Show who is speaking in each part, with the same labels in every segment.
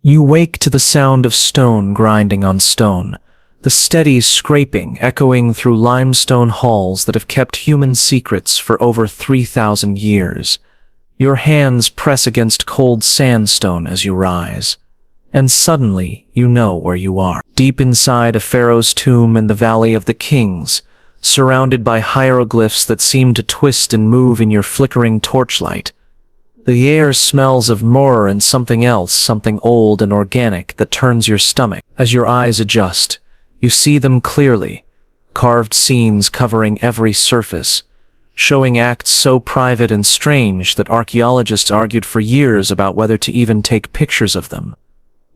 Speaker 1: You wake to the sound of stone grinding on stone, the steady scraping echoing through limestone halls that have kept human secrets for over 3,000 years. Your hands press against cold sandstone as you rise, and suddenly you know where you are. Deep inside a pharaoh's tomb in the Valley of the Kings, surrounded by hieroglyphs that seem to twist and move in your flickering torchlight. The air smells of myrrh and something else, something old and organic that turns your stomach. As your eyes adjust, you see them clearly, carved scenes covering every surface, showing acts so private and strange that archaeologists argued for years about whether to even take pictures of them.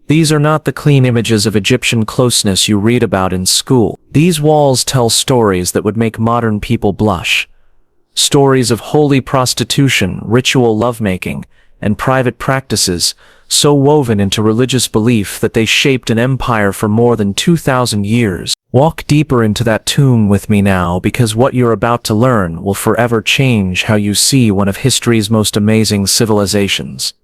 Speaker 1: These are not the clean images of Egyptian closeness you read about in school. These walls tell stories that would make modern people blush. Stories of holy prostitution, ritual lovemaking, and private practices so woven into religious belief that they shaped an empire for more than 2,000 years. Walk deeper into that tomb with me now, because what you're about to learn will forever change how you see one of history's most amazing civilizations.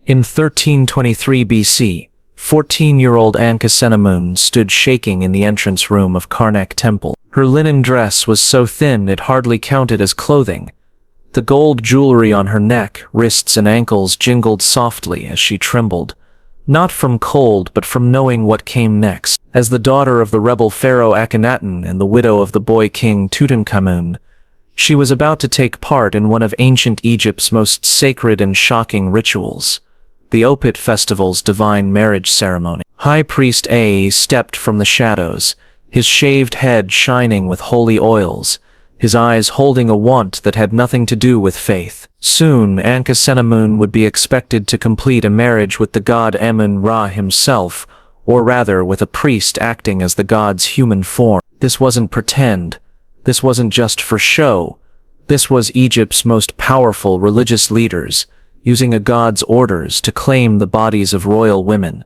Speaker 1: In 1323 BC, 14-year-old Ankhesenamun stood shaking in the entrance room of Karnak Temple. Her linen dress was so thin it hardly counted as clothing. The gold jewelry on her neck, wrists, and ankles jingled softly as she trembled, not from cold but from knowing what came next. As the daughter of the rebel pharaoh Akhenaten and the widow of the boy king Tutankhamun, she was about to take part in one of ancient Egypt's most sacred and shocking rituals, the Opet festival's divine marriage ceremony. High Priest A stepped from the shadows, his shaved head shining with holy oils, his eyes holding a wand that had nothing to do with faith. Soon, Ankhesenamun would be expected to complete a marriage with the god Amun-Ra himself, or rather with a priest acting as the god's human form. This wasn't pretend. This wasn't just for show. This was Egypt's most powerful religious leaders, using a god's orders to claim the bodies of royal women.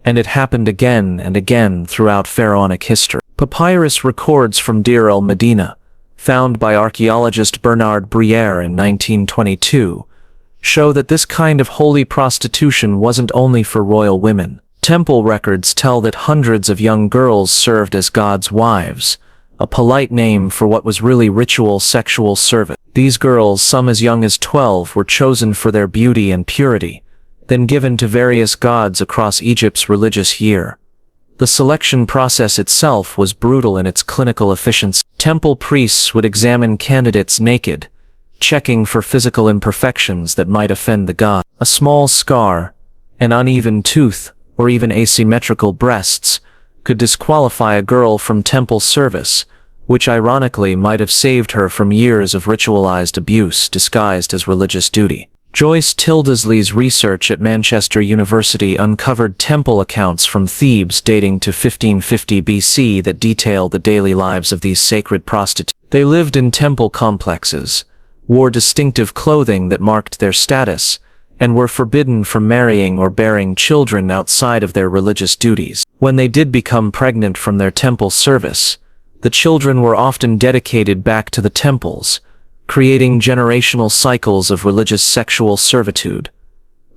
Speaker 1: And it happened again and again throughout pharaonic history. Papyrus records from Deir el-Medina, found by archaeologist Bernard Briere in 1922, show that this kind of holy prostitution wasn't only for royal women. Temple records tell that hundreds of young girls served as God's wives, a polite name for what was really ritual sexual service. These girls, some as young as 12, were chosen for their beauty and purity, then given to various gods across Egypt's religious year. The selection process itself was brutal in its clinical efficiency. Temple priests would examine candidates naked, checking for physical imperfections that might offend the god. A small scar, an uneven tooth, or even asymmetrical breasts could disqualify a girl from temple service, which ironically might have saved her from years of ritualized abuse disguised as religious duty. Joyce Tildesley's research at Manchester University uncovered temple accounts from Thebes dating to 1550 BC that detail the daily lives of these sacred prostitutes. They lived in temple complexes, wore distinctive clothing that marked their status, and were forbidden from marrying or bearing children outside of their religious duties. When they did become pregnant from their temple service, the children were often dedicated back to the temples, creating generational cycles of religious sexual servitude.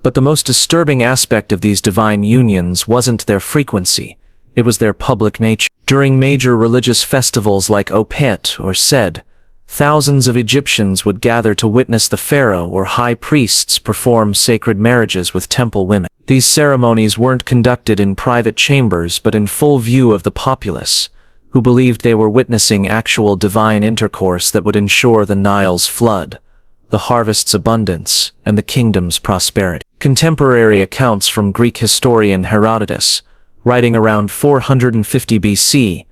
Speaker 1: But the most disturbing aspect of these divine unions wasn't their frequency, it was their public nature. During major religious festivals like Opet or Sed, thousands of Egyptians would gather to witness the pharaoh or high priests perform sacred marriages with temple women. These ceremonies weren't conducted in private chambers but in full view of the populace, who believed they were witnessing actual divine intercourse that would ensure the Nile's flood, the harvest's abundance, and the kingdom's prosperity. Contemporary accounts from Greek historian Herodotus, writing around 450 BC,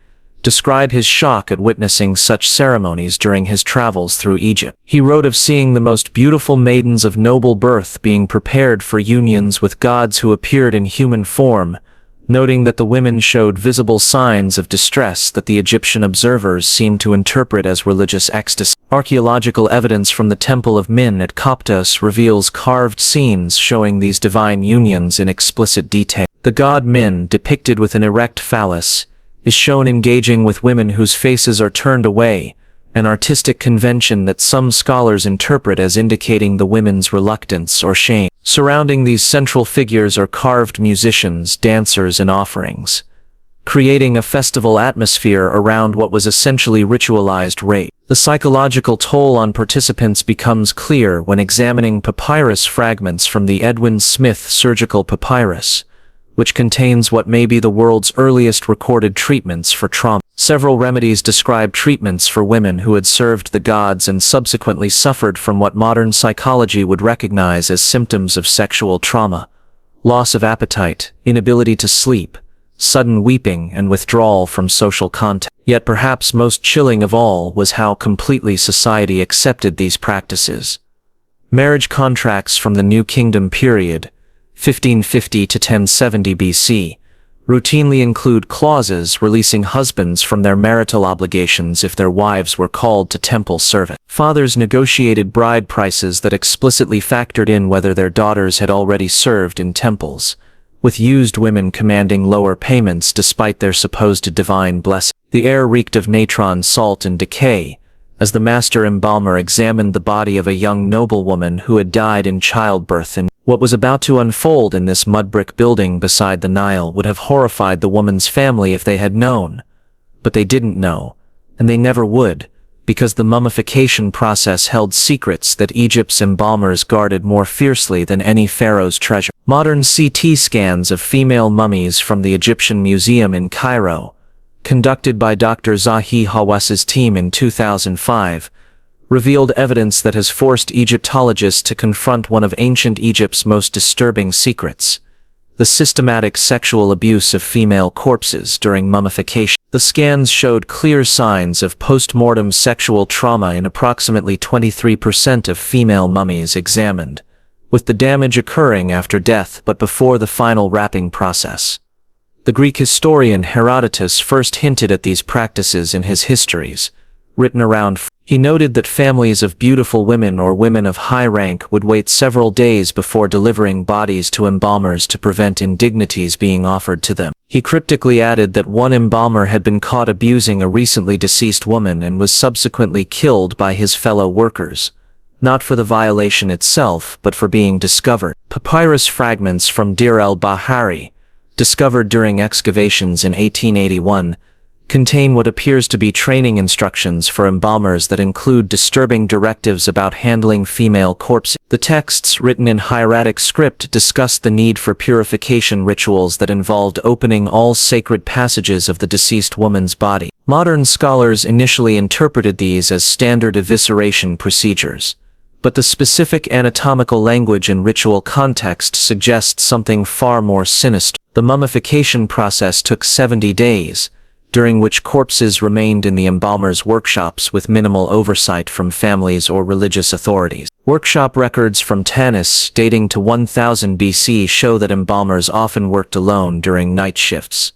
Speaker 1: describe his shock at witnessing such ceremonies during his travels through Egypt. He wrote of seeing the most beautiful maidens of noble birth being prepared for unions with gods who appeared in human form, noting that the women showed visible signs of distress that the Egyptian observers seemed to interpret as religious ecstasy. Archaeological evidence from the Temple of Min at Coptos reveals carved scenes showing these divine unions in explicit detail. The god Min, depicted with an erect phallus, is shown engaging with women whose faces are turned away, an artistic convention that some scholars interpret as indicating the women's reluctance or shame. Surrounding these central figures are carved musicians, dancers, and offerings, creating a festival atmosphere around what was essentially ritualized rape. The psychological toll on participants becomes clear when examining papyrus fragments from the Edwin Smith surgical papyrus, which contains what may be the world's earliest recorded treatments for trauma. Several remedies describe treatments for women who had served the gods and subsequently suffered from what modern psychology would recognize as symptoms of sexual trauma: loss of appetite, inability to sleep, sudden weeping, and withdrawal from social contact. Yet perhaps most chilling of all was how completely society accepted these practices. Marriage contracts from the New Kingdom period, 1550 to 1070 BC, routinely include clauses releasing husbands from their marital obligations if their wives were called to temple service. Fathers negotiated bride prices that explicitly factored in whether their daughters had already served in temples, with used women commanding lower payments despite their supposed divine blessing. The air reeked of natron, salt, and decay, as the master embalmer examined the body of a young noblewoman who had died in childbirth. And what was about to unfold in this mud-brick building beside the Nile would have horrified the woman's family if they had known. But they didn't know, and they never would, because the mummification process held secrets that Egypt's embalmers guarded more fiercely than any pharaoh's treasure. Modern CT scans of female mummies from the Egyptian Museum in Cairo, conducted by Dr. Zahi Hawass's team in 2005, revealed evidence that has forced Egyptologists to confront one of ancient Egypt's most disturbing secrets: the systematic sexual abuse of female corpses during mummification. The scans showed clear signs of post-mortem sexual trauma in approximately 23% of female mummies examined, with the damage occurring after death but before the final wrapping process. The Greek historian Herodotus first hinted at these practices in his histories, written around. He noted that families of beautiful women or women of high rank would wait several days before delivering bodies to embalmers to prevent indignities being offered to them. He cryptically added that one embalmer had been caught abusing a recently deceased woman and was subsequently killed by his fellow workers, not for the violation itself but for being discovered. Papyrus fragments from Deir el-Bahari, discovered during excavations in 1881, contain what appears to be training instructions for embalmers that include disturbing directives about handling female corpses. The texts, written in hieratic script, discussed the need for purification rituals that involved opening all sacred passages of the deceased woman's body. Modern scholars initially interpreted these as standard evisceration procedures, but the specific anatomical language and ritual context suggests something far more sinister. The mummification process took 70 days, during which corpses remained in the embalmers' workshops with minimal oversight from families or religious authorities. Workshop records from Tanis, dating to 1000 BC, show that embalmers often worked alone during night shifts,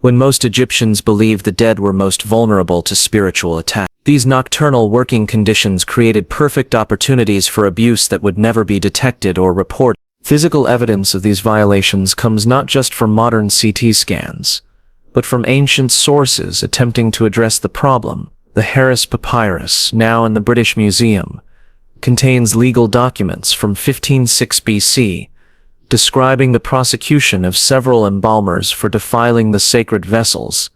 Speaker 1: when most Egyptians believed the dead were most vulnerable to spiritual attack. These nocturnal working conditions created perfect opportunities for abuse that would never be detected or reported. Physical evidence of these violations comes not just from modern CT scans, but from ancient sources attempting to address the problem. The Harris Papyrus, now in the British Museum, contains legal documents from 1506 BC, describing the prosecution of several embalmers for defiling the sacred vessels,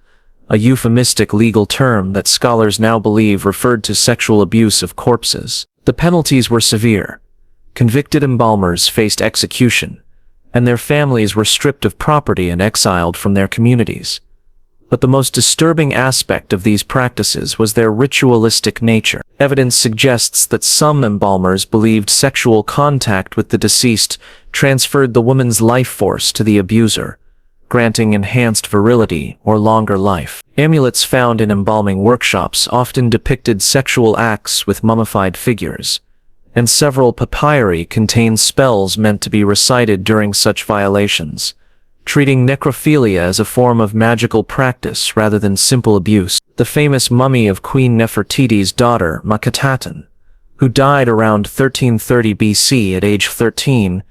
Speaker 1: a euphemistic legal term that scholars now believe referred to sexual abuse of corpses. The penalties were severe. Convicted embalmers faced execution, and their families were stripped of property and exiled from their communities. But the most disturbing aspect of these practices was their ritualistic nature. Evidence suggests that some embalmers believed sexual contact with the deceased transferred the woman's life force to the abuser, granting enhanced virility or longer life. Amulets found in embalming workshops often depicted sexual acts with mummified figures, and several papyri contain spells meant to be recited during such violations, treating necrophilia as a form of magical practice rather than simple abuse. The famous mummy of Queen Nefertiti's daughter, Makataten, who died around 1330 BC at age 13,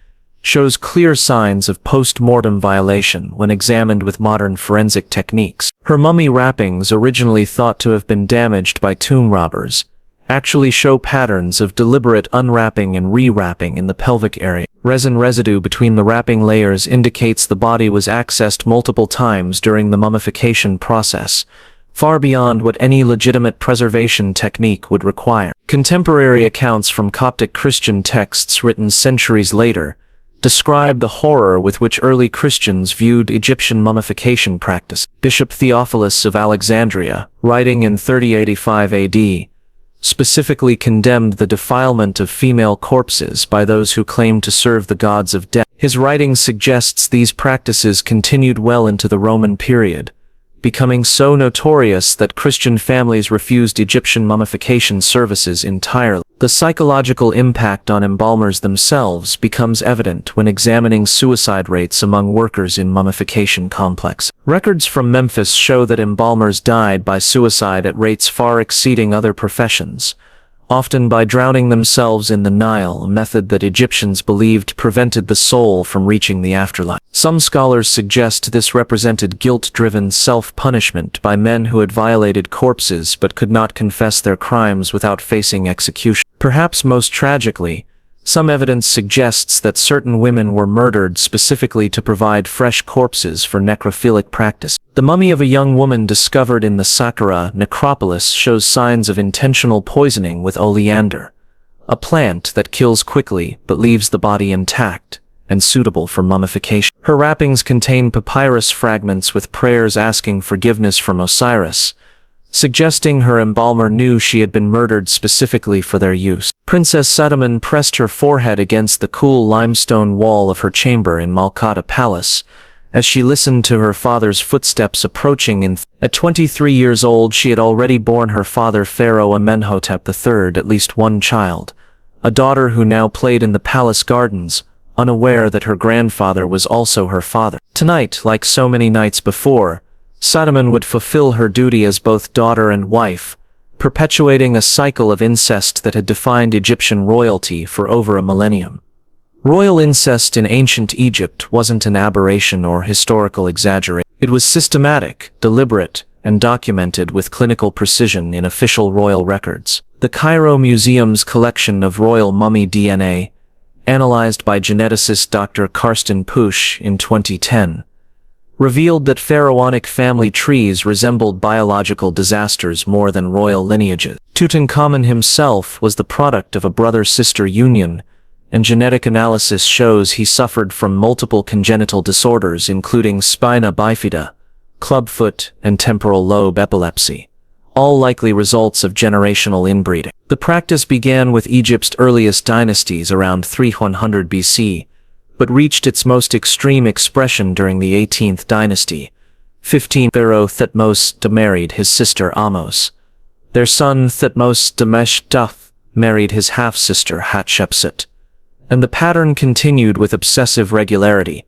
Speaker 1: shows clear signs of post-mortem violation when examined with modern forensic techniques. Her mummy wrappings, originally thought to have been damaged by tomb robbers, actually show patterns of deliberate unwrapping and rewrapping in the pelvic area. Resin residue between the wrapping layers indicates the body was accessed multiple times during the mummification process, far beyond what any legitimate preservation technique would require. Contemporary accounts from Coptic Christian texts written centuries later describe the horror with which early Christians viewed Egyptian mummification practice. Bishop Theophilus of Alexandria, writing in 3085 AD, specifically condemned the defilement of female corpses by those who claimed to serve the gods of death. His writing suggests these practices continued well into the Roman period, becoming so notorious that Christian families refused Egyptian mummification services entirely. The psychological impact on embalmers themselves becomes evident when examining suicide rates among workers in mummification complexes. Records from Memphis show that embalmers died by suicide at rates far exceeding other professions, often by drowning themselves in the Nile, a method that Egyptians believed prevented the soul from reaching the afterlife. Some scholars suggest this represented guilt-driven self-punishment by men who had violated corpses but could not confess their crimes without facing execution. Perhaps most tragically, some evidence suggests that certain women were murdered specifically to provide fresh corpses for necrophilic practice. The mummy of a young woman discovered in the Saqqara necropolis shows signs of intentional poisoning with oleander, a plant that kills quickly but leaves the body intact and suitable for mummification. Her wrappings contain papyrus fragments with prayers asking forgiveness from Osiris, suggesting her embalmer knew she had been murdered specifically for their use. Princess Sadaman pressed her forehead against the cool limestone wall of her chamber in Malkata Palace as she listened to her father's footsteps approaching. At 23 years old, she had already borne her father Pharaoh Amenhotep III at least one child, a daughter who now played in the palace gardens, unaware that her grandfather was also her father. Tonight, like so many nights before, Sadaman would fulfill her duty as both daughter and wife, perpetuating a cycle of incest that had defined Egyptian royalty for over a millennium. Royal incest in ancient Egypt wasn't an aberration or historical exaggeration. It was systematic, deliberate, and documented with clinical precision in official royal records. The Cairo Museum's collection of royal mummy DNA, analyzed by geneticist Dr. Karsten Pusch in 2010, revealed that pharaonic family trees resembled biological disasters more than royal lineages. Tutankhamun himself was the product of a brother-sister union, and genetic analysis shows he suffered from multiple congenital disorders including spina bifida, clubfoot, and temporal lobe epilepsy, all likely results of generational inbreeding. The practice began with Egypt's earliest dynasties around 3100 BC, but reached its most extreme expression during the 18th dynasty. Pharaoh Thutmose II married his sister Ahmose. Their son Thutmose II married his half-sister Hatshepsut, and the pattern continued with obsessive regularity.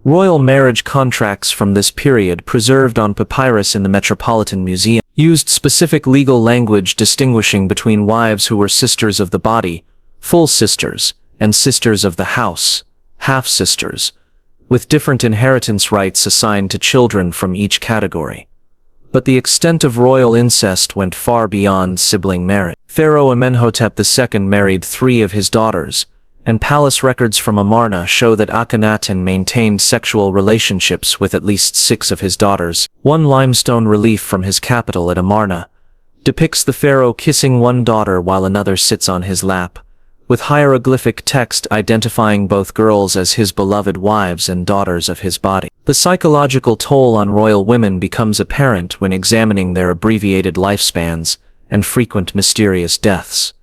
Speaker 1: Royal marriage contracts from this period, preserved on papyrus in the Metropolitan Museum, used specific legal language distinguishing between wives who were sisters of the body, full sisters, and sisters of the house, half-sisters, with different inheritance rights assigned to children from each category. But the extent of royal incest went far beyond sibling marriage. Pharaoh Amenhotep II married 3 of his daughters, and palace records from Amarna show that Akhenaten maintained sexual relationships with at least 6 of his daughters. One limestone relief from his capital at Amarna depicts the pharaoh kissing one daughter while another sits on his lap, with hieroglyphic text identifying both girls as his beloved wives and daughters of his body. The psychological toll on royal women becomes apparent when examining their abbreviated lifespans and frequent mysterious deaths.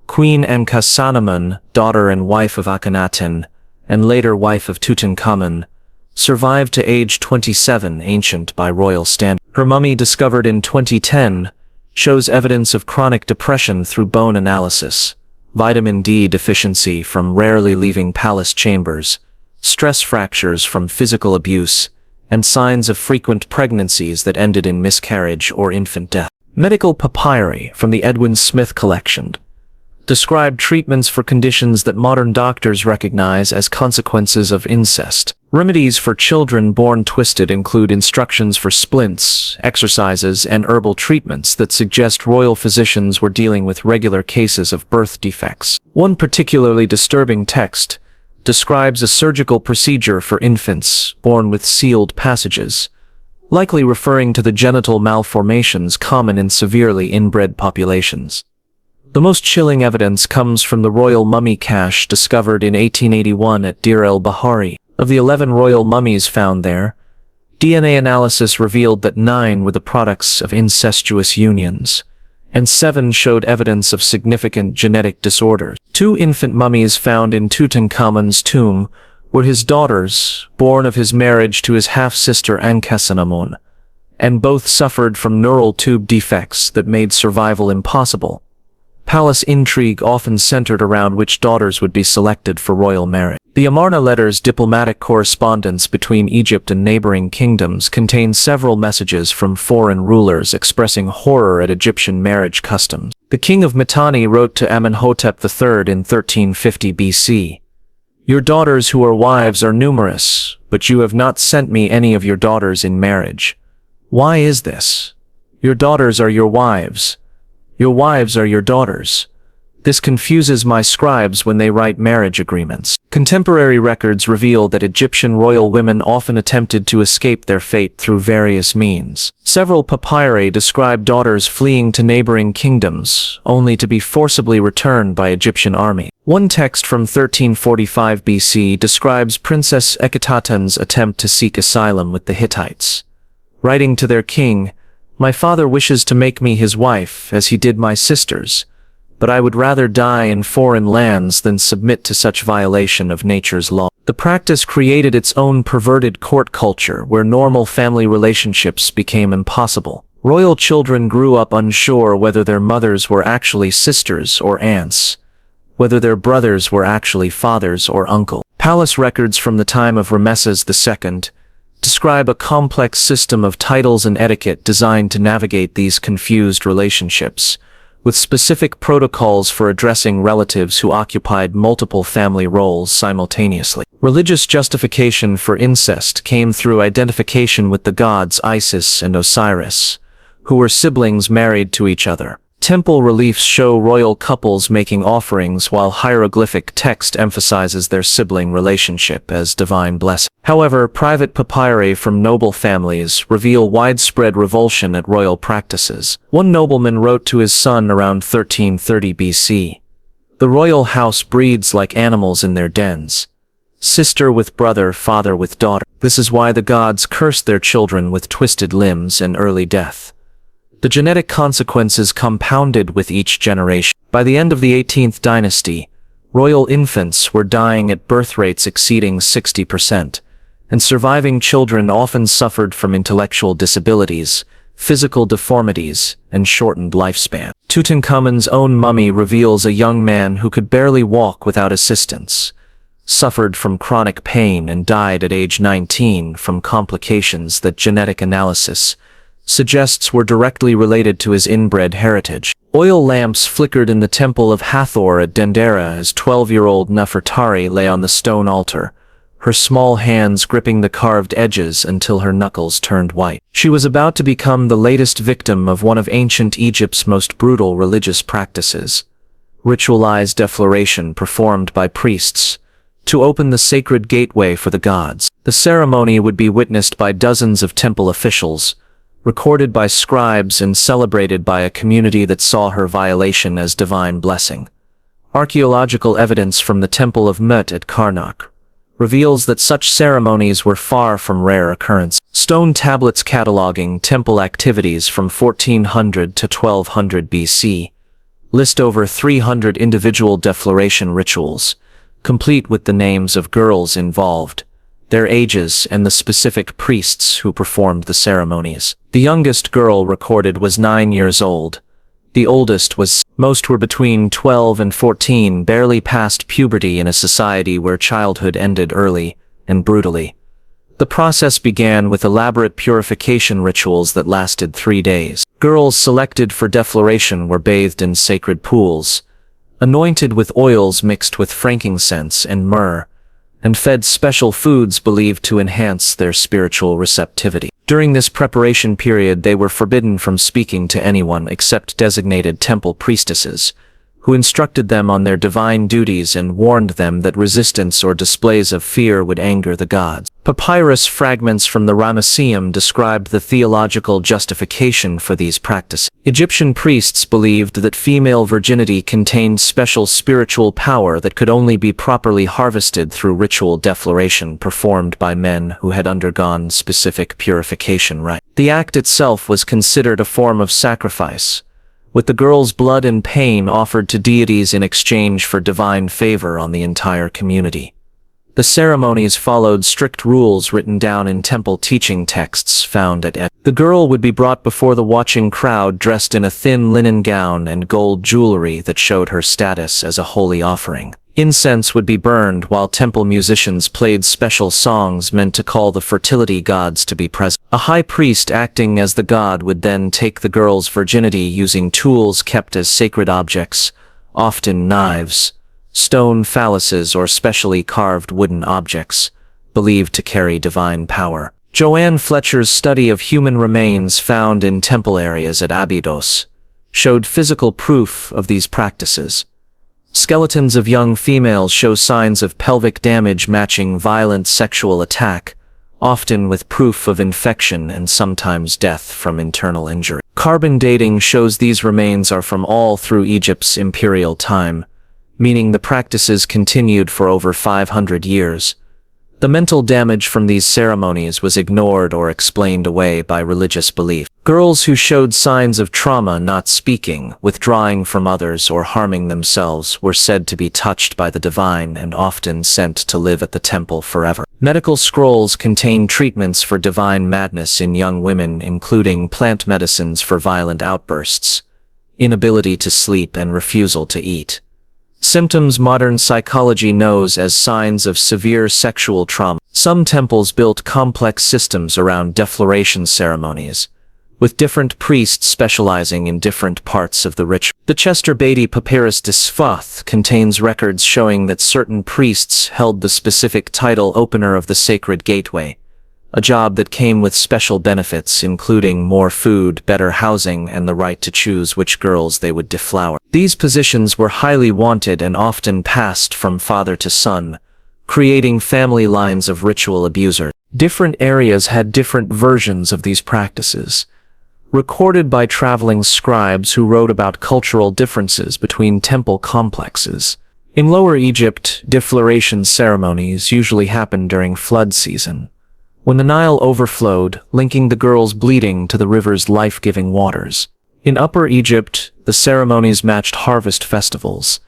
Speaker 1: Queen Ankhesenamun, daughter and wife of Akhenaten, and later wife of Tutankhamun, survived to age 27, ancient by royal standard. Her mummy, discovered in 2010, shows evidence of chronic depression through bone analysis, vitamin D deficiency from rarely leaving palace chambers, stress fractures from physical abuse, and signs of frequent pregnancies that ended in miscarriage or infant death. Medical papyri from the Edwin Smith collection described treatments for conditions that modern doctors recognize as consequences of incest. Remedies for children born twisted include instructions for splints, exercises, and herbal treatments that suggest royal physicians were dealing with regular cases of birth defects. One particularly disturbing text describes a surgical procedure for infants born with sealed passages, likely referring to the genital malformations common in severely inbred populations. The most chilling evidence comes from the royal mummy cache discovered in 1881 at Deir el-Bahari. Of the 11 royal mummies found there, DNA analysis revealed that 9 were the products of incestuous unions, and 7 showed evidence of significant genetic disorders. 2 infant mummies found in Tutankhamun's tomb were his daughters, born of his marriage to his half-sister Ankhesenamun, and both suffered from neural tube defects that made survival impossible. Palace intrigue often centered around which daughters would be selected for royal marriage. The Amarna letters' diplomatic correspondence between Egypt and neighboring kingdoms contained several messages from foreign rulers expressing horror at Egyptian marriage customs. The king of Mitanni wrote to Amenhotep III in 1350 BC, "Your daughters who are wives are numerous, but you have not sent me any of your daughters in marriage. Why is this? Your daughters are your wives. Your wives are your daughters. This confuses my scribes when they write marriage agreements." Contemporary records reveal that Egyptian royal women often attempted to escape their fate through various means. Several papyri describe daughters fleeing to neighboring kingdoms, only to be forcibly returned by Egyptian army. One text from 1345 BC describes Princess Ekheteten's attempt to seek asylum with the Hittites. Writing to their king, "My father wishes to make me his wife, as he did my sisters, but I would rather die in foreign lands than submit to such violation of nature's law." The practice created its own perverted court culture where normal family relationships became impossible. Royal children grew up unsure whether their mothers were actually sisters or aunts, whether their brothers were actually fathers or uncles. Palace records from the time of Ramesses II describe a complex system of titles and etiquette designed to navigate these confused relationships, with specific protocols for addressing relatives who occupied multiple family roles simultaneously. Religious justification for incest came through identification with the gods Isis and Osiris, who were siblings married to each other. Temple reliefs show royal couples making offerings, while hieroglyphic text emphasizes their sibling relationship as divine blessing. However, private papyri from noble families reveal widespread revulsion at royal practices. One nobleman wrote to his son around 1330 BC, "The royal house breeds like animals in their dens. Sister with brother, father with daughter. This is why the gods cursed their children with twisted limbs and early death." The genetic consequences compounded with each generation. By the end of the 18th dynasty, royal infants were dying at birth rates exceeding 60%, and surviving children often suffered from intellectual disabilities, physical deformities, and shortened lifespan. Tutankhamun's own mummy reveals a young man who could barely walk without assistance, suffered from chronic pain, and died at age 19 from complications that genetic analysis suggests were directly related to his inbred heritage. Oil lamps flickered in the temple of Hathor at Dendera as 12-year-old Nefertari lay on the stone altar, her small hands gripping the carved edges until her knuckles turned white. She was about to become the latest victim of one of ancient Egypt's most brutal religious practices, ritualized defloration performed by priests to open the sacred gateway for the gods. The ceremony would be witnessed by dozens of temple officials, recorded by scribes, and celebrated by a community that saw her violation as divine blessing. Archaeological evidence from the Temple of Mut at Karnak reveals that such ceremonies were far from rare occurrence. Stone tablets cataloging temple activities from 1400 to 1200 BC list over 300 individual defloration rituals, complete with the names of girls involved, their ages, and the specific priests who performed the ceremonies. The youngest girl recorded was 9 years old. The oldest was. Most were between 12 and 14, barely past puberty in a society where childhood ended early and brutally. The process began with elaborate purification rituals that lasted 3 days. Girls selected for defloration were bathed in sacred pools, anointed with oils mixed with frankincense and myrrh, and fed special foods believed to enhance their spiritual receptivity. During this preparation period, they were forbidden from speaking to anyone except designated temple priestesses, who instructed them on their divine duties and warned them that resistance or displays of fear would anger the gods. Papyrus fragments from the Ramesseum described the theological justification for these practices. Egyptian priests believed that female virginity contained special spiritual power that could only be properly harvested through ritual defloration performed by men who had undergone specific purification rites. The act itself was considered a form of sacrifice, with the girl's blood and pain offered to deities in exchange for divine favor on the entire community. The ceremonies followed strict rules written down in temple teaching texts found at The girl would be brought before the watching crowd dressed in a thin linen gown and gold jewelry that showed her status as a holy offering. Incense would be burned while temple musicians played special songs meant to call the fertility gods to be present. A high priest acting as the god would then take the girl's virginity using tools kept as sacred objects, often knives, stone phalluses, or specially carved wooden objects, believed to carry divine power. Joanne Fletcher's study of human remains found in temple areas at Abydos showed physical proof of these practices. Skeletons of young females show signs of pelvic damage matching violent sexual attack, often with proof of infection and sometimes death from internal injury. Carbon dating shows these remains are from all through Egypt's imperial time, meaning the practices continued for over 500 years. The mental damage from these ceremonies was ignored or explained away by religious belief. Girls who showed signs of trauma, not speaking, withdrawing from others, or harming themselves were said to be touched by the divine and often sent to live at the temple forever. Medical scrolls contain treatments for divine madness in young women, including plant medicines for violent outbursts, inability to sleep, and refusal to eat. Symptoms modern psychology knows as signs of severe sexual trauma. Some temples built complex systems around defloration ceremonies, with different priests specializing in different parts of the ritual. The Chester Beatty Papyrus de Sfath contains records showing that certain priests held the specific title opener of the sacred gateway, a job that came with special benefits including more food, better housing, and the right to choose which girls they would deflower. These positions were highly wanted and often passed from father to son, creating family lines of ritual abusers. Different areas had different versions of these practices, recorded by traveling scribes who wrote about cultural differences between temple complexes. In Lower Egypt, defloration ceremonies usually happened during flood season, when the Nile overflowed, linking the girl's bleeding to the river's life-giving waters. In Upper Egypt, the ceremonies matched harvest festivals,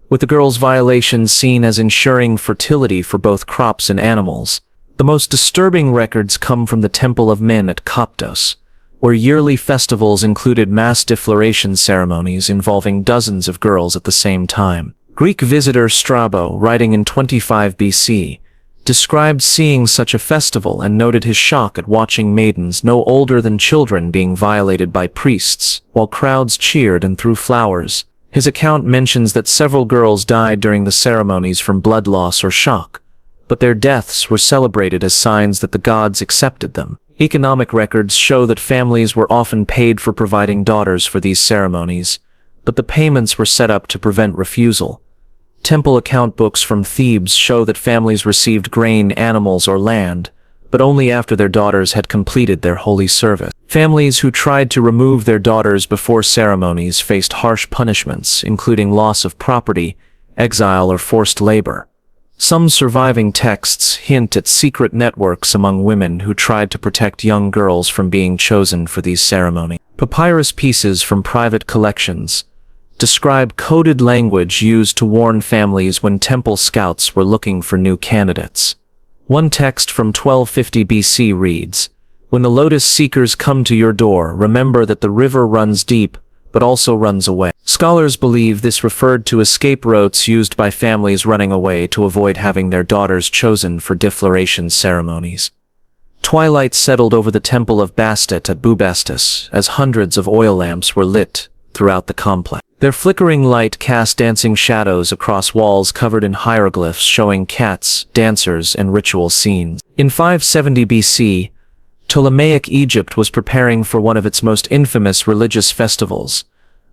Speaker 1: with the girl's violations seen as ensuring fertility for both crops and animals. The most disturbing records come from the Temple of Men at Coptos, where yearly festivals included mass defloration ceremonies involving dozens of girls at the same time. Greek visitor Strabo, writing in 25 BC, described seeing such a festival and noted his shock at watching maidens no older than children being violated by priests, while crowds cheered and threw flowers. His account mentions that several girls died during the ceremonies from blood loss or shock, but their deaths were celebrated as signs that the gods accepted them. Economic records show that families were often paid for providing daughters for these ceremonies, but the payments were set up to prevent refusal. Temple account books from Thebes show that families received grain, animals, or land, but only after their daughters had completed their holy service. Families who tried to remove their daughters before ceremonies faced harsh punishments, including loss of property, exile, or forced labor. Some surviving texts hint at secret networks among women who tried to protect young girls from being chosen for these ceremonies. Papyrus pieces from private collections describe coded language used to warn families when temple scouts were looking for new candidates. One text from 1250 BC reads, "When the lotus seekers come to your door, remember that the river runs deep, but also runs away." Scholars believe this referred to escape routes used by families running away to avoid having their daughters chosen for defloration ceremonies. Twilight settled over the temple of Bastet at Bubastis as hundreds of oil lamps were lit, throughout the complex. Their flickering light cast dancing shadows across walls covered in hieroglyphs showing cats, dancers, and ritual scenes. In 570 BC, Ptolemaic Egypt was preparing for one of its most infamous religious festivals,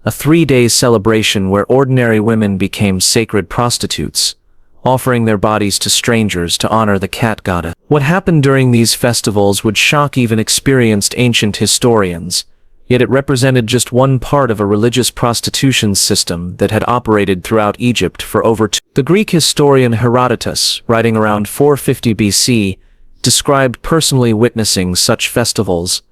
Speaker 1: a 3-day celebration where ordinary women became sacred prostitutes, offering their bodies to strangers to honor the cat goddess. What happened during these festivals would shock even experienced ancient historians, yet it represented just one part of a religious prostitution system that had operated throughout Egypt for over two. The Greek historian Herodotus, writing around 450 BC, described personally witnessing such festivals.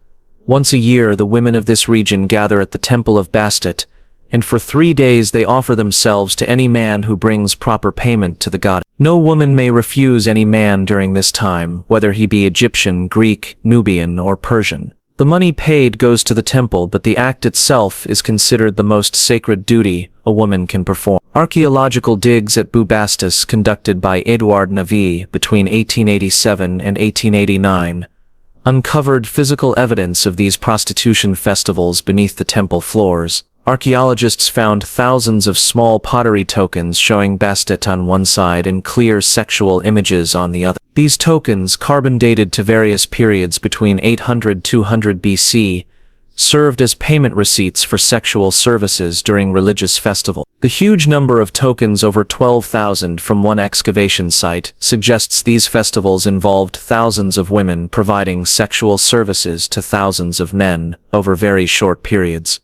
Speaker 1: Once a year, the women of this region gather at the temple of Bastet, and for 3 days they offer themselves to any man who brings proper payment to the god. No woman may refuse any man during this time, whether he be Egyptian, Greek, Nubian, or Persian. The money paid goes to the temple, but the act itself is considered the most sacred duty a woman can perform. Archaeological digs at Bubastis conducted by Edouard Navy between 1887 and 1889 uncovered physical evidence of these prostitution festivals beneath the temple floors. Archaeologists found thousands of small pottery tokens showing Bastet on one side and clear sexual images on the other. These tokens, carbon dated to various periods between 800–200 BC, served as payment receipts for sexual services during religious festivals. The huge number of tokens, over 12,000 from one excavation site, suggests these festivals involved thousands of women providing sexual services to thousands of men over very short periods.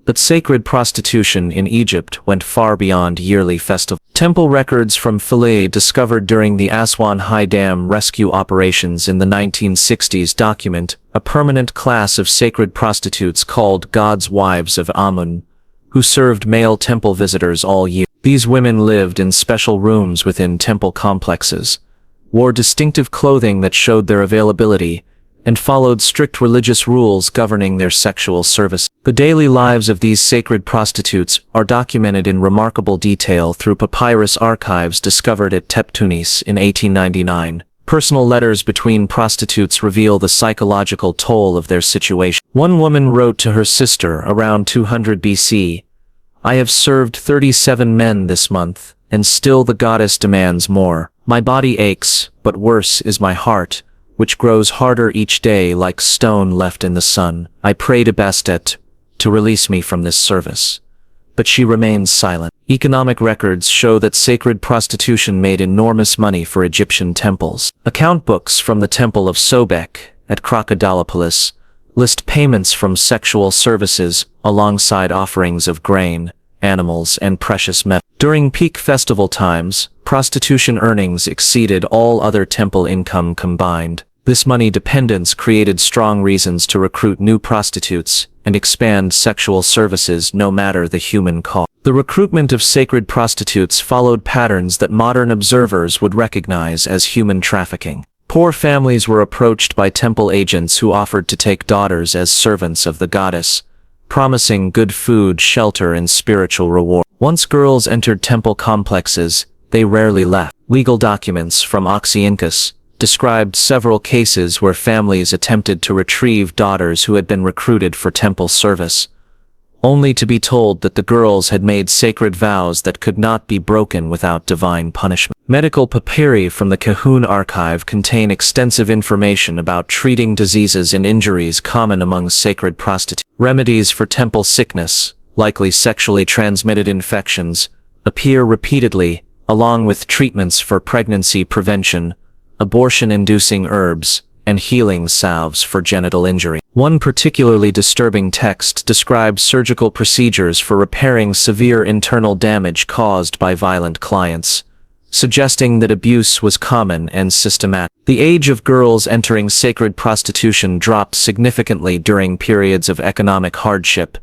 Speaker 1: But sacred prostitution in Egypt went far beyond yearly festivals. Temple records from Philae discovered during the Aswan High Dam rescue operations in the 1960s document a permanent class of sacred prostitutes called God's Wives of Amun, who served male temple visitors all year. These women lived in special rooms within temple complexes, wore distinctive clothing that showed their availability, and followed strict religious rules governing their sexual service. The daily lives of these sacred prostitutes are documented in remarkable detail through papyrus archives discovered at Teptunis in 1899. Personal letters between prostitutes reveal the psychological toll of their situation. One woman wrote to her sister around 200 BC, "I have served 37 men this month, and still the goddess demands more. My body aches, but worse is my heart, which grows harder each day like stone left in the sun. I pray to Bastet to release me from this service." But she remains silent. Economic records show that sacred prostitution made enormous money for Egyptian temples. Account books from the Temple of Sobek at Crocodilopolis list payments from sexual services alongside offerings of grain, animals, and precious metals. During peak festival times, prostitution earnings exceeded all other temple income combined. This money dependence created strong reasons to recruit new prostitutes and expand sexual services no matter the human cost. The recruitment of sacred prostitutes followed patterns that modern observers would recognize as human trafficking. Poor families were approached by temple agents who offered to take daughters as servants of the goddess, promising good food, shelter, and spiritual reward. Once girls entered temple complexes, they rarely left. Legal documents from Oxyrhynchus described several cases where families attempted to retrieve daughters who had been recruited for temple service, only to be told that the girls had made sacred vows that could not be broken without divine punishment. Medical papyri from the Kahun archive contain extensive information about treating diseases and injuries common among sacred prostitutes. Remedies for temple sickness, likely sexually transmitted infections, appear repeatedly, along with treatments for pregnancy prevention, abortion-inducing herbs, and healing salves for genital injury. One particularly disturbing text describes surgical procedures for repairing severe internal damage caused by violent clients, suggesting that abuse was common and systematic. The age of girls entering sacred prostitution dropped significantly during periods of economic hardship,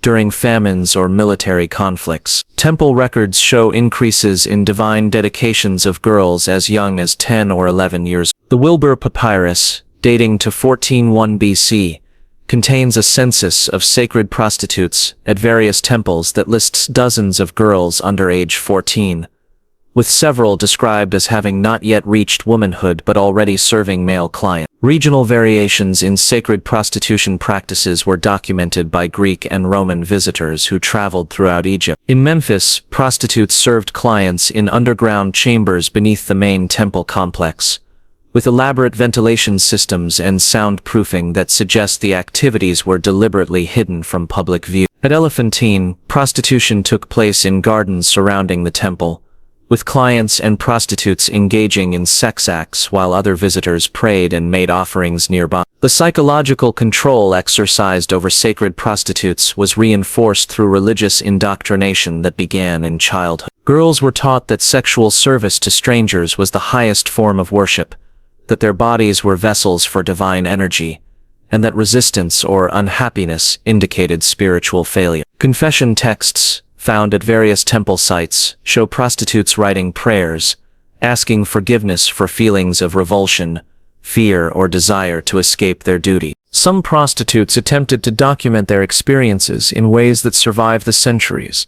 Speaker 1: during famines or military conflicts. Temple records show increases in divine dedications of girls as young as 10 or 11 years. The Wilbur Papyrus, dating to 1401 BC, contains a census of sacred prostitutes at various temples that lists dozens of girls under age 14, with several described as having not yet reached womanhood but already serving male clients. Regional variations in sacred prostitution practices were documented by Greek and Roman visitors who traveled throughout Egypt. In Memphis, prostitutes served clients in underground chambers beneath the main temple complex, with elaborate ventilation systems and soundproofing that suggest the activities were deliberately hidden from public view. At Elephantine, prostitution took place in gardens surrounding the temple, with clients and prostitutes engaging in sex acts while other visitors prayed and made offerings nearby. The psychological control exercised over sacred prostitutes was reinforced through religious indoctrination that began in childhood. Girls were taught that sexual service to strangers was the highest form of worship, that their bodies were vessels for divine energy, and that resistance or unhappiness indicated spiritual failure. Confession texts found at various temple sites show prostitutes writing prayers, asking forgiveness for feelings of revulsion, fear, or desire to escape their duty. Some prostitutes attempted to document their experiences in ways that survive the centuries.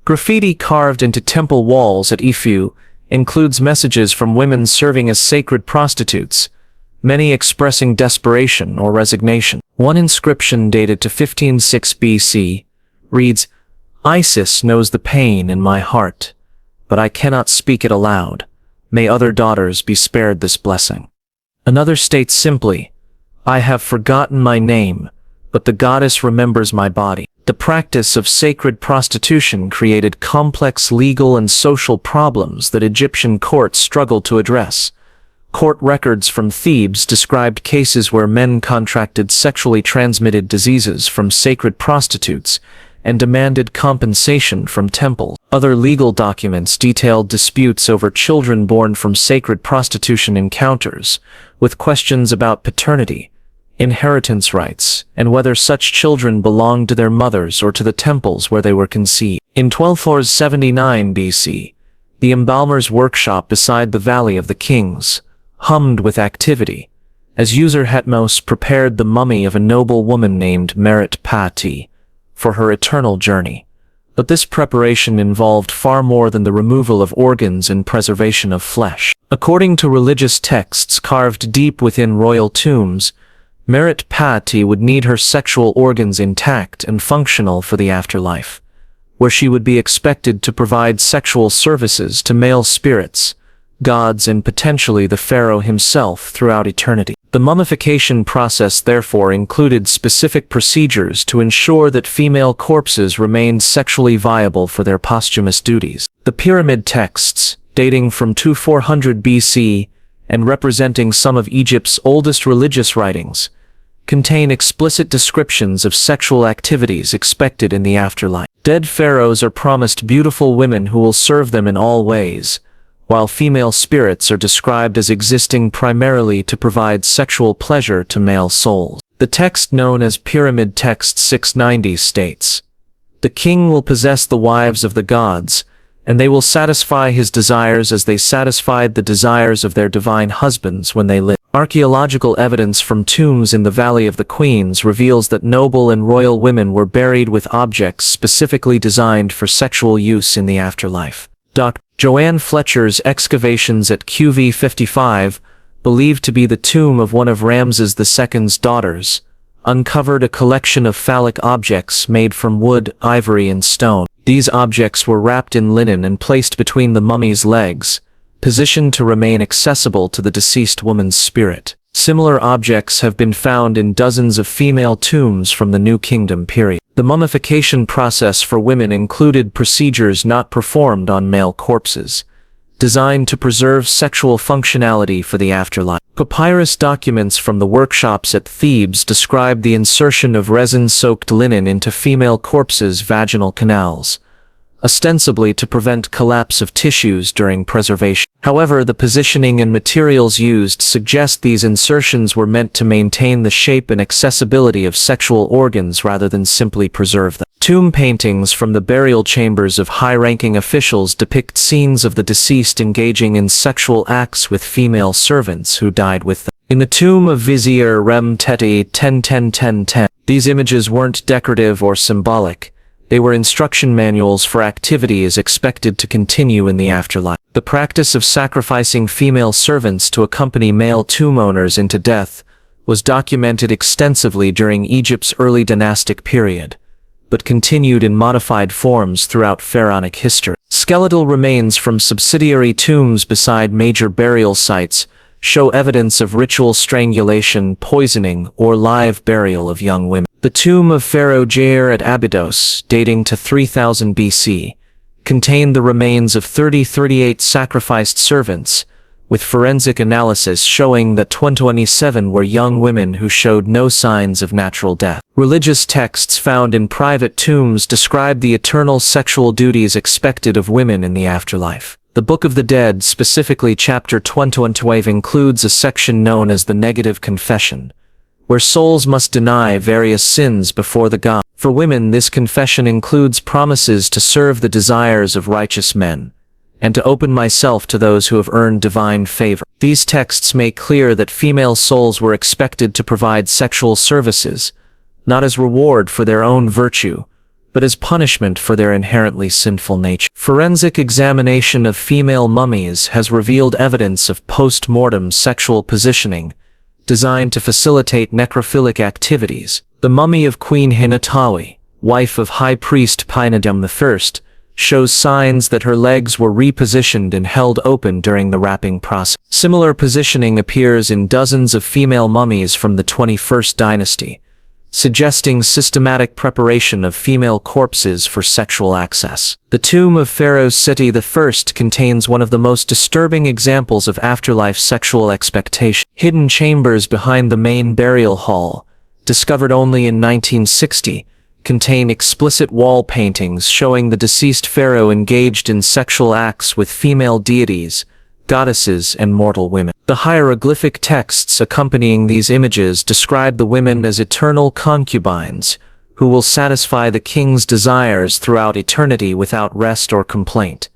Speaker 1: Graffiti carved into temple walls at Ifu includes messages from women serving as sacred prostitutes, many expressing desperation or resignation. One inscription dated to 1506 BC reads, "Isis knows the pain in my heart, but I cannot speak it aloud. May other daughters be spared this blessing." Another states simply, "I have forgotten my name, but the goddess remembers my body." The practice of sacred prostitution created complex legal and social problems that Egyptian courts struggled to address. Court records from Thebes described cases where men contracted sexually transmitted diseases from sacred prostitutes and demanded compensation from temples. Other legal documents detailed disputes over children born from sacred prostitution encounters, with questions about paternity, inheritance rights, and whether such children belonged to their mothers or to the temples where they were conceived. In 1279 BC, the embalmer's workshop beside the Valley of the Kings hummed with activity, as User-Hetmos prepared the mummy of a noble woman named Merit Pati for her eternal journey. But this preparation involved far more than the removal of organs and preservation of flesh. According to religious texts carved deep within royal tombs, Merit Pati would need her sexual organs intact and functional for the afterlife, where she would be expected to provide sexual services to male spirits, gods, and potentially the pharaoh himself throughout eternity. The mummification process therefore included specific procedures to ensure that female corpses remained sexually viable for their posthumous duties. The pyramid texts, dating from 2400 BC and representing some of Egypt's oldest religious writings, contain explicit descriptions of sexual activities expected in the afterlife. Dead pharaohs are promised beautiful women who will serve them in all ways, while female spirits are described as existing primarily to provide sexual pleasure to male souls. The text known as Pyramid Text 690 states, "The king will possess the wives of the gods, and they will satisfy his desires as they satisfied the desires of their divine husbands when they lived." Archaeological evidence from tombs in the Valley of the Queens reveals that noble and royal women were buried with objects specifically designed for sexual use in the afterlife. Dr. Joanne Fletcher's excavations at QV 55, believed to be the tomb of one of Ramses II's daughters, uncovered a collection of phallic objects made from wood, ivory, and stone. These objects were wrapped in linen and placed between the mummy's legs, positioned to remain accessible to the deceased woman's spirit. Similar objects have been found in dozens of female tombs from the New Kingdom period. The mummification process for women included procedures not performed on male corpses, designed to preserve sexual functionality for the afterlife. Papyrus documents from the workshops at Thebes describe the insertion of resin-soaked linen into female corpses' vaginal canals, ostensibly to prevent collapse of tissues during preservation. However, the positioning and materials used suggest these insertions were meant to maintain the shape and accessibility of sexual organs rather than simply preserve them. Tomb paintings from the burial chambers of high-ranking officials depict scenes of the deceased engaging in sexual acts with female servants who died with them. In the tomb of Vizier Rem Teti 1010-1010, these images weren't decorative or symbolic. They were instruction manuals for activities expected to continue in the afterlife. The practice of sacrificing female servants to accompany male tomb owners into death was documented extensively during Egypt's early dynastic period, but continued in modified forms throughout pharaonic history. Skeletal remains from subsidiary tombs beside major burial sites show evidence of ritual strangulation, poisoning, or live burial of young women. The tomb of Pharaoh Jair at Abydos, dating to 3000 BC, contained the remains of 38 sacrificed servants, with forensic analysis showing that 27 were young women who showed no signs of natural death. Religious texts found in private tombs describe the eternal sexual duties expected of women in the afterlife. The Book of the Dead, specifically chapter 22, includes a section known as the Negative Confession, where souls must deny various sins before the God. For women, this confession includes promises to serve the desires of righteous men, and to open myself to those who have earned divine favor. These texts make clear that female souls were expected to provide sexual services, not as reward for their own virtue, but as punishment for their inherently sinful nature. Forensic examination of female mummies has revealed evidence of post-mortem sexual positioning, designed to facilitate necrophilic activities. The mummy of Queen Hinatawi, wife of High Priest Painadam I, shows signs that her legs were repositioned and held open during the wrapping process. Similar positioning appears in dozens of female mummies from the 21st dynasty, suggesting systematic preparation of female corpses for sexual access. The tomb of Pharaoh Seti I contains one of the most disturbing examples of afterlife sexual expectation. Hidden chambers behind the main burial hall, discovered only in 1960, contain explicit wall paintings showing the deceased pharaoh engaged in sexual acts with female deities, goddesses, and mortal women. The hieroglyphic texts accompanying these images describe the women as eternal concubines, who will satisfy the king's desires throughout eternity without rest or complaint.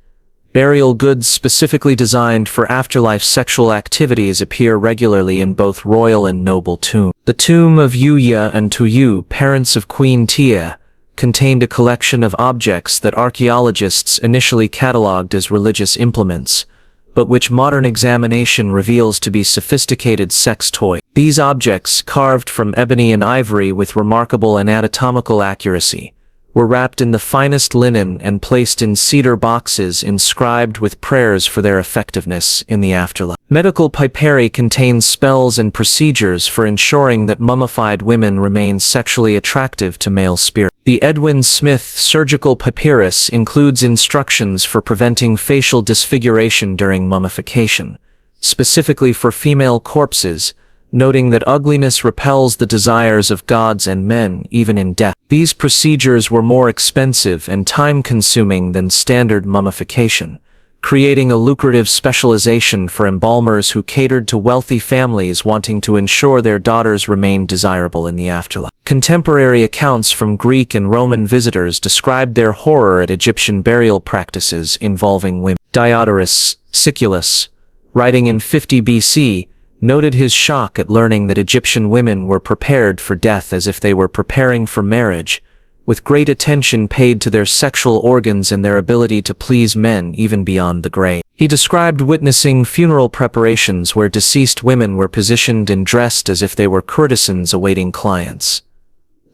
Speaker 1: Burial goods specifically designed for afterlife sexual activities appear regularly in both royal and noble tombs. The tomb of Yuya and Tuyu, parents of Queen Tia, contained a collection of objects that archaeologists initially catalogued as religious implements, but which modern examination reveals to be sophisticated sex toys. These objects, carved from ebony and ivory with remarkable anatomical accuracy, were wrapped in the finest linen and placed in cedar boxes inscribed with prayers for their effectiveness in the afterlife. Medical papyri contains spells and procedures for ensuring that mummified women remain sexually attractive to male spirits. The Edwin Smith surgical papyrus includes instructions for preventing facial disfiguration during mummification, specifically for female corpses, noting that ugliness repels the desires of gods and men even in death. These procedures were more expensive and time-consuming than standard mummification, creating a lucrative specialization for embalmers who catered to wealthy families wanting to ensure their daughters remained desirable in the afterlife. Contemporary accounts from Greek and Roman visitors described their horror at Egyptian burial practices involving women. Diodorus Siculus, writing in 50 BC, noted his shock at learning that Egyptian women were prepared for death as if they were preparing for marriage, with great attention paid to their sexual organs and their ability to please men even beyond the grave. He described witnessing funeral preparations where deceased women were positioned and dressed as if they were courtesans awaiting clients.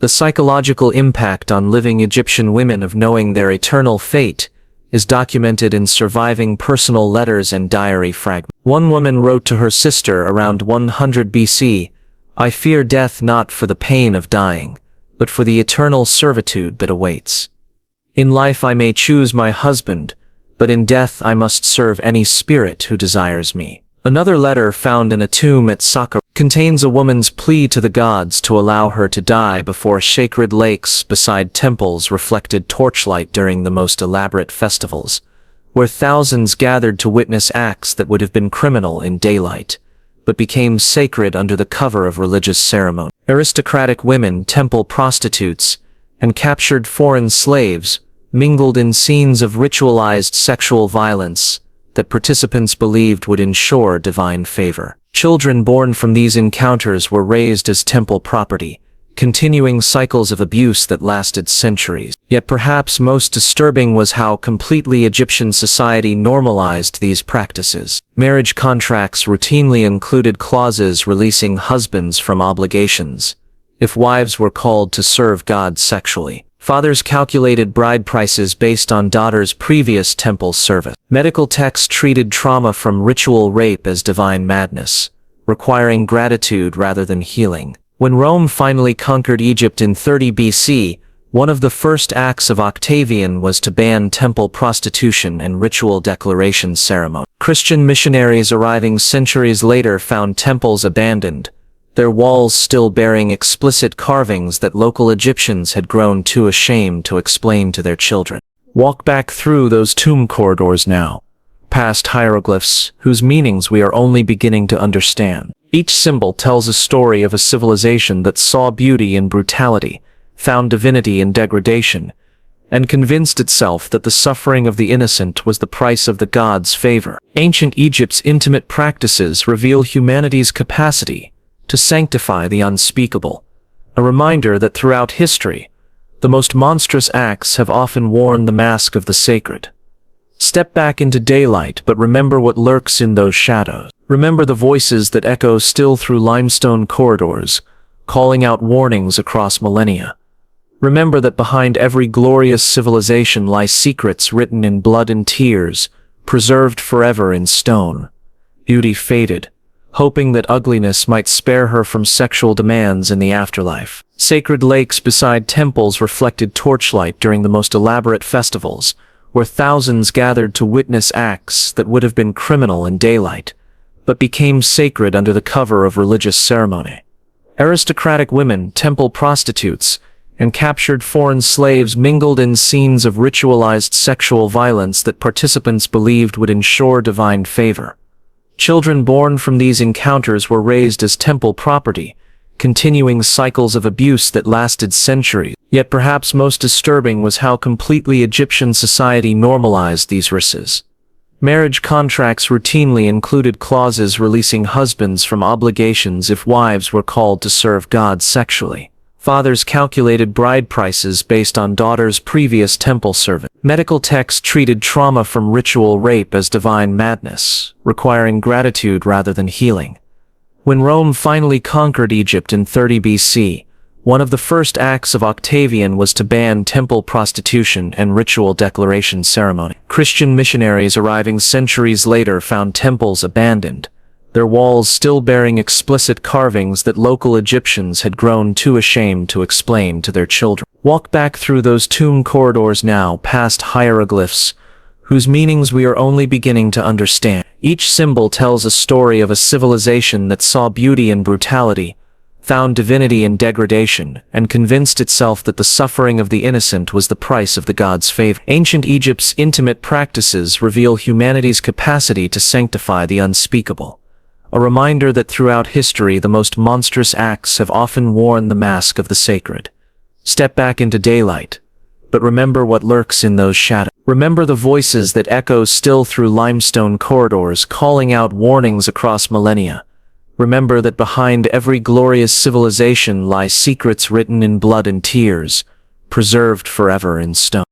Speaker 1: The psychological impact on living Egyptian women of knowing their eternal fate is documented in surviving personal letters and diary fragments. One woman wrote to her sister around 100 BC, "I fear death not for the pain of dying, but for the eternal servitude that awaits. In life I may choose my husband, but in death I must serve any spirit who desires me." Another letter found in a tomb at Saqqara contains a woman's plea to the gods to allow her to die before sacred lakes beside temples reflected torchlight during the most elaborate festivals, where thousands gathered to witness acts that would have been criminal in daylight, but became sacred under the cover of religious ceremony. Aristocratic women, temple prostitutes, and captured foreign slaves mingled in scenes of ritualized sexual violence that participants believed would ensure divine favor. Children born from these encounters were raised as temple property, continuing cycles of abuse that lasted centuries. Yet perhaps most disturbing was how completely Egyptian society normalized these practices. Marriage contracts routinely included clauses releasing husbands from obligations if wives were called to serve God sexually. Fathers calculated bride prices based on daughters' previous temple service. Medical texts treated trauma from ritual rape as divine madness, requiring gratitude rather than healing. When Rome finally conquered Egypt in 30 BC, one of the first acts of Octavian was to ban temple prostitution and ritual declaration ceremony. Christian missionaries arriving centuries later found temples abandoned, their walls still bearing explicit carvings that local Egyptians had grown too ashamed to explain to their children. Walk back through those tomb corridors now, past hieroglyphs whose meanings we are only beginning to understand. Each symbol tells a story of a civilization that saw beauty in brutality, found divinity in degradation, and convinced itself that the suffering of the innocent was the price of the gods' favor. Ancient Egypt's intimate practices reveal humanity's capacity to sanctify the unspeakable, a reminder that throughout history, the most monstrous acts have often worn the mask of the sacred. Step back into daylight, but remember what lurks in those shadows. Remember the voices that echo still through limestone corridors, calling out warnings across millennia. Remember that behind every glorious civilization lie secrets written in blood and tears, preserved forever in stone. Beauty faded, hoping that ugliness might spare her from sexual demands in the afterlife. Sacred lakes beside temples reflected torchlight during the most elaborate festivals, where thousands gathered to witness acts that would have been criminal in daylight, but became sacred under the cover of religious ceremony. Aristocratic women, temple prostitutes, and captured foreign slaves mingled in scenes of ritualized sexual violence that participants believed would ensure divine favor. Children born from these encounters were raised as temple property, continuing cycles of abuse that lasted centuries. Yet perhaps most disturbing was how completely Egyptian society normalized these rites. Marriage contracts routinely included clauses releasing husbands from obligations if wives were called to serve God sexually. Fathers calculated bride prices based on daughters' previous temple service. Medical texts treated trauma from ritual rape as divine madness, requiring gratitude rather than healing. When Rome finally conquered Egypt in 30 BC, one of the first acts of Octavian was to ban temple prostitution and ritual declaration ceremony. Christian missionaries arriving centuries later found temples abandoned, their walls still bearing explicit carvings that local Egyptians had grown too ashamed to explain to their children. Walk back through those tomb corridors now, past hieroglyphs, whose meanings we are only beginning to understand. Each symbol tells a story of a civilization that saw beauty in brutality, found divinity in degradation, and convinced itself that the suffering of the innocent was the price of the gods' favor. Ancient Egypt's intimate practices reveal humanity's capacity to sanctify the unspeakable, a reminder that throughout history the most monstrous acts have often worn the mask of the sacred. Step back into daylight, but remember what lurks in those shadows. Remember the voices that echo still through limestone corridors, calling out warnings across millennia. Remember that behind every glorious civilization lie secrets written in blood and tears, preserved forever in stone.